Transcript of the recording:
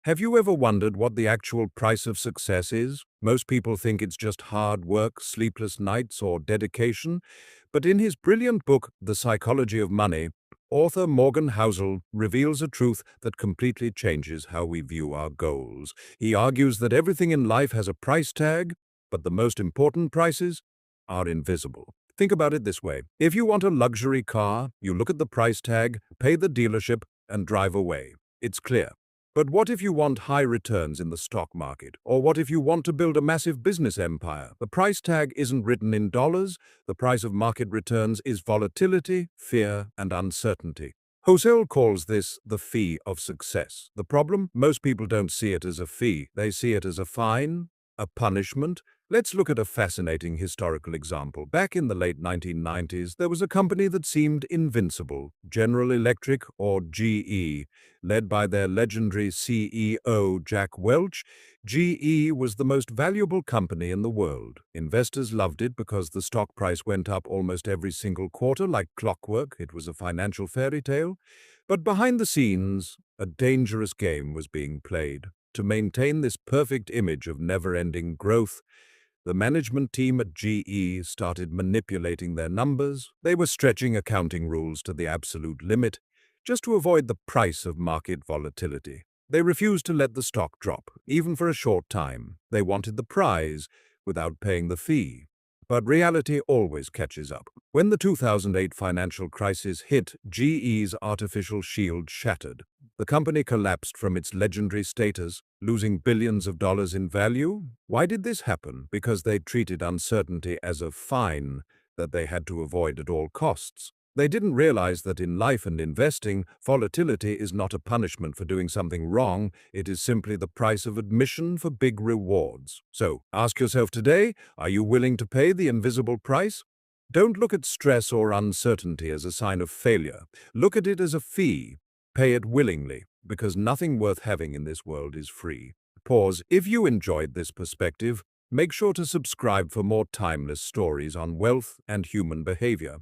Have you ever wondered what the actual price of success is? Most people think it's just hard work, sleepless nights, or dedication. But in his brilliant book, The Psychology of Money, author Morgan Housel reveals a truth that completely changes how we view our goals. He argues that everything in life has a price tag, but the most important prices are invisible. Think about it this way. If you want a luxury car, you look at the price tag, pay the dealership, and drive away. It's clear. But what if you want high returns in the stock market? Or what if you want to build a massive business empire? The price tag isn't written in dollars. The price of market returns is volatility, fear, and uncertainty. Housel calls this the fee of success. The problem? Most people don't see it as a fee. They see it as a fine, a punishment. Let's look at a fascinating historical example. Back in the late 1990s, there was a company that seemed invincible, General Electric, or GE. Led by their legendary CEO, Jack Welch, GE was the most valuable company in the world. Investors loved it because the stock price went up almost every single quarter like clockwork. It was a financial fairy tale. But behind the scenes, a dangerous game was being played. To maintain this perfect image of never-ending growth, the management team at GE started manipulating their numbers. They were stretching accounting rules to the absolute limit, just to avoid the price of market volatility. They refused to let the stock drop, even for a short time. They wanted the prize without paying the fee. But reality always catches up. When the 2008 financial crisis hit, GE's artificial shield shattered. The company collapsed from its legendary status, losing billions of dollars in value. Why did this happen? Because they treated uncertainty as a fine that they had to avoid at all costs. They didn't realize that in life and investing, volatility is not a punishment for doing something wrong. It is simply the price of admission for big rewards. So, ask yourself today, are you willing to pay the invisible price? Don't look at stress or uncertainty as a sign of failure. Look at it as a fee. Pay it willingly, because nothing worth having in this world is free. Pause. If you enjoyed this perspective, make sure to subscribe for more timeless stories on wealth and human behavior.